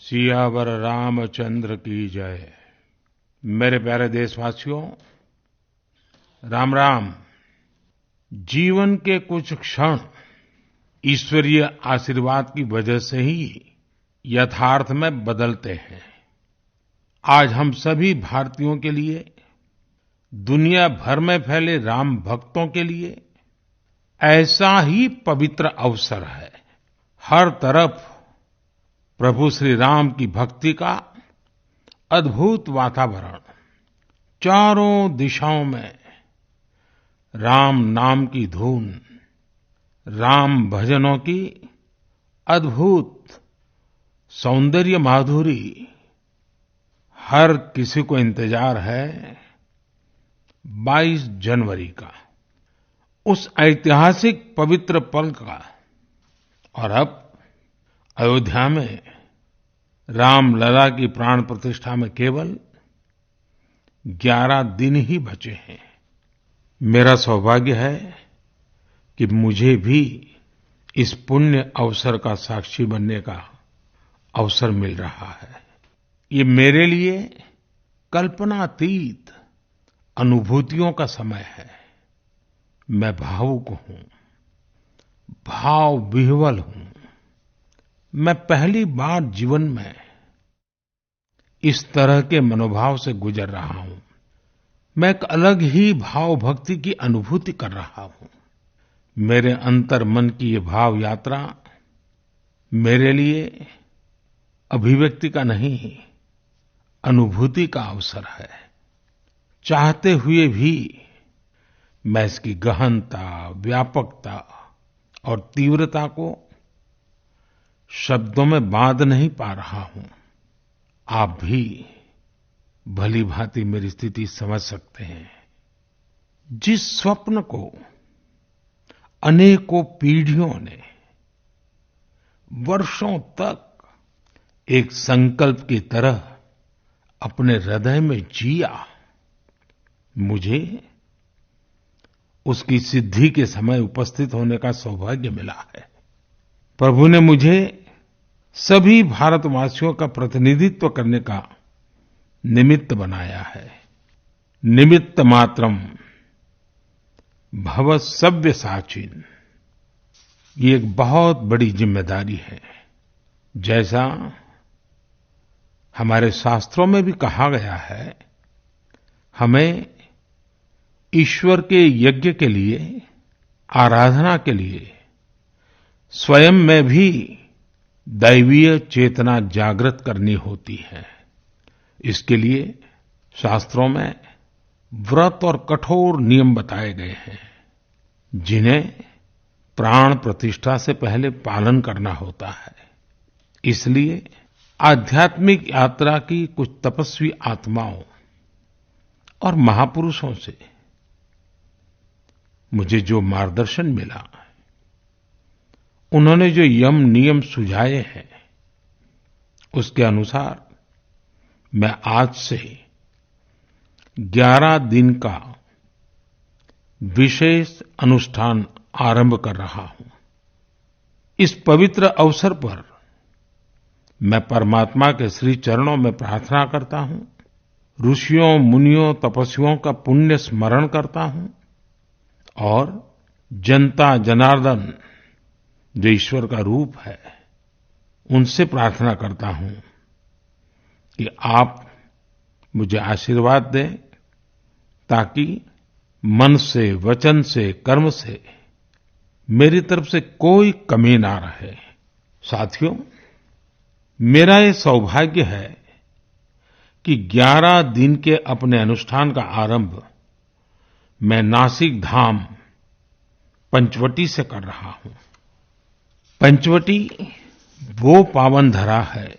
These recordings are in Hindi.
सियावर रामचंद्र की जय। मेरे प्यारे देशवासियों, राम राम। जीवन के कुछ क्षण ईश्वरीय आशीर्वाद की वजह से ही यथार्थ में बदलते हैं। आज हम सभी भारतीयों के लिए, दुनिया भर में फैले राम भक्तों के लिए ऐसा ही पवित्र अवसर है। हर तरफ प्रभु श्री राम की भक्ति का अद्भुत वातावरण, चारों दिशाओं में राम नाम की धून, राम भजनों की अद्भुत सौंदर्य माधुरी। हर किसी को इंतजार है 22 जनवरी का, उस ऐतिहासिक पवित्र पल का। और अब अयोध्या में रामलला की प्राण प्रतिष्ठा में केवल 11 दिन ही बचे हैं। मेरा सौभाग्य है कि मुझे भी इस पुण्य अवसर का साक्षी बनने का अवसर मिल रहा है। ये मेरे लिए कल्पनातीत अनुभूतियों का समय है। मैं भावुक हूँ, भाव विह्वल हूँ। मैं पहली बार जीवन में इस तरह के मनोभाव से गुजर रहा हूँ। मैं एक अलग ही भाव भक्ति की अनुभूति कर रहा हूँ। मेरे अंतर मन की ये भाव यात्रा मेरे लिए अभिव्यक्ति का नहीं, अनुभूति का अवसर है। चाहते हुए भी मैं इसकी गहनता, व्यापकता और तीव्रता को शब्दों में बांध नहीं पा रहा हूँ। आप भी भलीभांति मेरी स्थिति समझ सकते हैं। जिस स्वप्न को अनेकों पीढ़ियों ने वर्षों तक एक संकल्प की तरह अपने हृदय में जिया, मुझे उसकी सिद्धि के समय उपस्थित होने का सौभाग्य मिला है। प्रभु ने मुझे सभी भारतवासियों का प्रतिनिधित्व करने का निमित्त बनाया है। निमित्त मात्रम भव सव्यसाचिन। ये एक बहुत बड़ी जिम्मेदारी है। जैसा हमारे शास्त्रों में भी कहा गया है, हमें ईश्वर के यज्ञ के लिए, आराधना के लिए स्वयं में भी दैवीय चेतना जागृत करनी होती है। इसके लिए शास्त्रों में व्रत और कठोर नियम बताए गए हैं, जिन्हें प्राण प्रतिष्ठा से पहले पालन करना होता है। इसलिए आध्यात्मिक यात्रा की कुछ तपस्वी आत्माओं और महापुरुषों से मुझे जो मार्गदर्शन मिला, उन्होंने जो यम नियम सुझाए हैं, उसके अनुसार मैं आज से 11 दिन का विशेष अनुष्ठान आरंभ कर रहा हूँ। इस पवित्र अवसर पर मैं परमात्मा के श्री चरणों में प्रार्थना करता हूँ, ऋषियों, मुनियों, तपस्वियों का पुण्य स्मरण करता हूँ और जनता जनार्दन, जो ईश्वर का रूप है, उनसे प्रार्थना करता हूँ कि आप मुझे आशीर्वाद दें, ताकि मन से, वचन से, कर्म से मेरी तरफ से कोई कमी ना रहे। साथियों, मेरा ये सौभाग्य है कि 11 दिन के अपने अनुष्ठान का आरंभ मैं नासिक धाम पंचवटी से कर रहा हूँ। पंचवटी वो पावन धरा है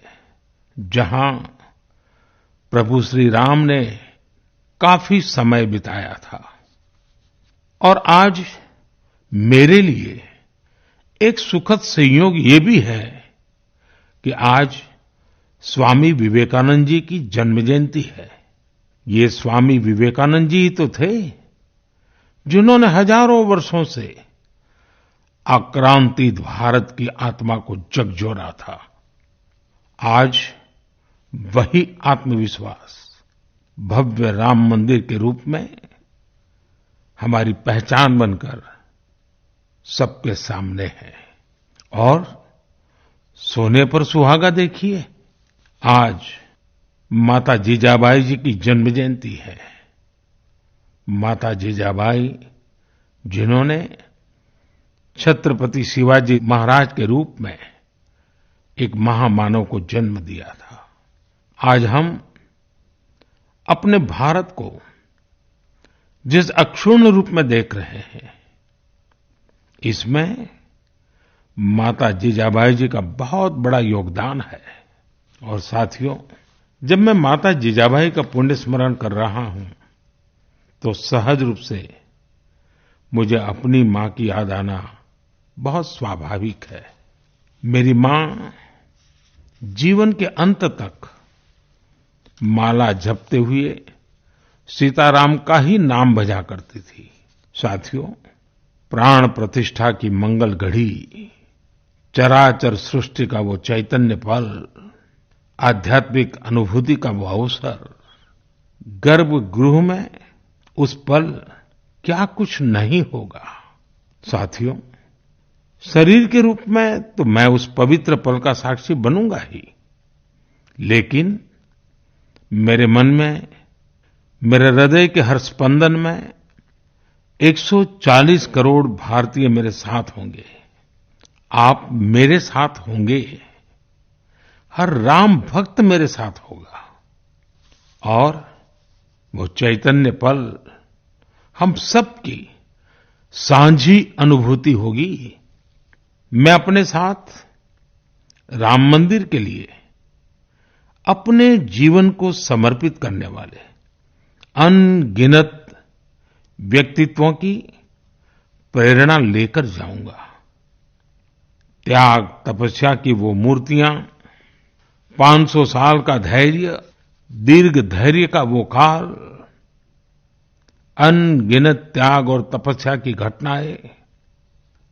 जहाँ प्रभु श्री राम ने काफी समय बिताया था। और आज मेरे लिए एक सुखद संयोग ये भी है कि आज स्वामी विवेकानंद जी की जन्म जयंती है। ये स्वामी विवेकानंद जी ही तो थे जिन्होंने हजारों वर्षों से आक्रांतित भारत की आत्मा को झकझोरा था। आज वही आत्मविश्वास भव्य राम मंदिर के रूप में हमारी पहचान बनकर सबके सामने है। और सोने पर सुहागा देखिए, आज माता जीजाबाई जी की जन्म जयंती है। माता जीजाबाई जिन्होंने छत्रपति शिवाजी महाराज के रूप में एक महामानव को जन्म दिया था। आज हम अपने भारत को जिस अक्षुण्ण रूप में देख रहे हैं, इसमें माता जीजाबाई जी का बहुत बड़ा योगदान है। और साथियों, जब मैं माता जीजाबाई का पुण्य स्मरण कर रहा हूं तो सहज रूप से मुझे अपनी मां की याद आना बहुत स्वाभाविक है। मेरी मां जीवन के अंत तक माला जपते हुए सीताराम का ही नाम भजा करती थी। साथियों, प्राण प्रतिष्ठा की मंगल घड़ी, चराचर सृष्टि का वो चैतन्य पल, आध्यात्मिक अनुभूति का वो अवसर, गर्भगृह में उस पल क्या कुछ नहीं होगा। साथियों, शरीर के रूप में तो मैं उस पवित्र पल का साक्षी बनूंगा ही, लेकिन मेरे मन में, मेरे हृदय के हर स्पंदन में 140 करोड़ भारतीय मेरे साथ होंगे। आप मेरे साथ होंगे, हर राम भक्त मेरे साथ होगा और वो चैतन्य पल हम सबकी साझी अनुभूति होगी। मैं अपने साथ राम मंदिर के लिए अपने जीवन को समर्पित करने वाले अनगिनत व्यक्तित्वों की प्रेरणा लेकर जाऊंगा। त्याग तपस्या की वो मूर्तियां, 500 साल का धैर्य, दीर्घ धैर्य का वो काल, अनगिनत त्याग और तपस्या की घटनाएं,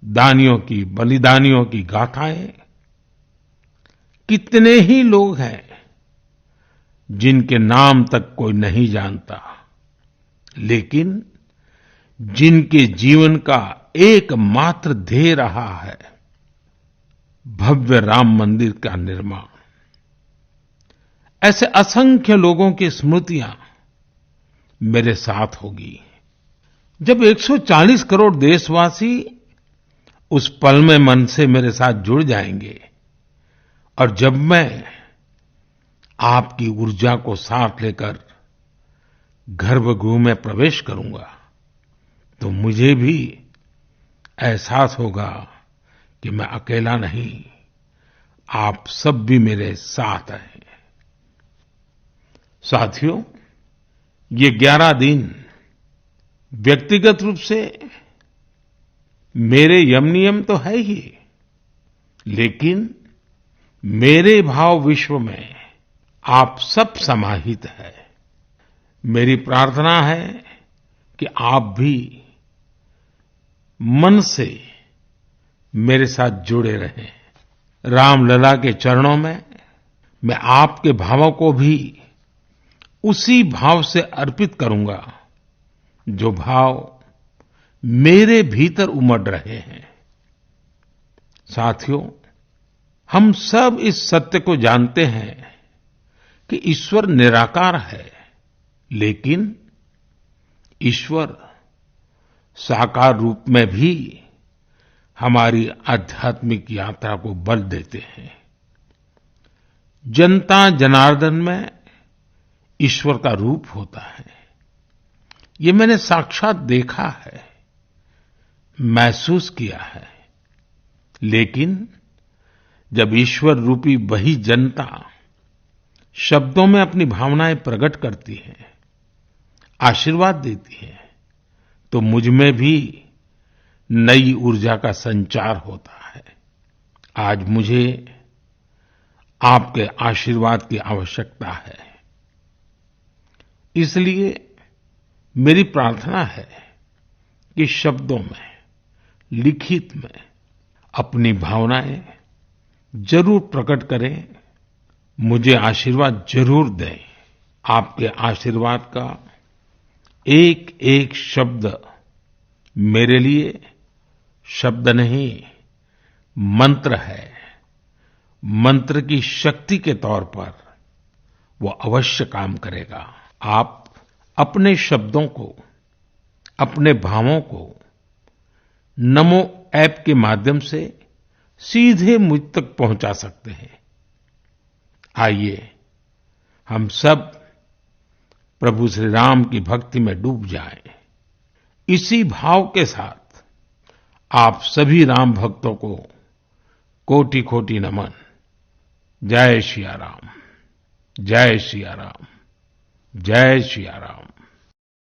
दानियों की, बलिदानियों की गाथाएं, कितने ही लोग हैं जिनके नाम तक कोई नहीं जानता, लेकिन जिनके जीवन का एकमात्र ध्येय रहा है भव्य राम मंदिर का निर्माण। ऐसे असंख्य लोगों की स्मृतियां मेरे साथ होगी। जब 140 करोड़ देशवासी उस पल में मन से मेरे साथ जुड़ जाएंगे और जब मैं आपकी ऊर्जा को साथ लेकर गर्भगृह में प्रवेश करूंगा तो मुझे भी एहसास होगा कि मैं अकेला नहीं, आप सब भी मेरे साथ हैं। साथियों, ये 11 दिन व्यक्तिगत रूप से मेरे यम नियम तो है ही, लेकिन मेरे भाव विश्व में आप सब समाहित है। मेरी प्रार्थना है कि आप भी मन से मेरे साथ जुड़े रहें। रामलला के चरणों में मैं आपके भावों को भी उसी भाव से अर्पित करूंगा जो भाव मेरे भीतर उमड़ रहे हैं। साथियों, हम सब इस सत्य को जानते हैं कि ईश्वर निराकार है, लेकिन ईश्वर साकार रूप में भी हमारी आध्यात्मिक यात्रा को बल देते हैं। जनता जनार्दन में ईश्वर का रूप होता है, ये मैंने साक्षात देखा है, महसूस किया है। लेकिन जब ईश्वर रूपी वही जनता शब्दों में अपनी भावनाएं प्रकट करती है, आशीर्वाद देती है, तो मुझ में भी नई ऊर्जा का संचार होता है। आज मुझे आपके आशीर्वाद की आवश्यकता है, इसलिए मेरी प्रार्थना है कि शब्दों में, लिखित में अपनी भावनाएं जरूर प्रकट करें मुझे आशीर्वाद जरूर दें। आपके आशीर्वाद का एक एक शब्द मेरे लिए शब्द नहीं, मंत्र है। मंत्र की शक्ति के तौर पर वो अवश्य काम करेगा। आप अपने शब्दों को, अपने भावों को नमो ऐप के माध्यम से सीधे मुझ तक पहुंचा सकते हैं। आइए हम सब प्रभु श्री राम की भक्ति में डूब जाएं। इसी भाव के साथ आप सभी राम भक्तों को कोटि-कोटि नमन। जय सिया राम, जय सिया राम, जय सिया राम।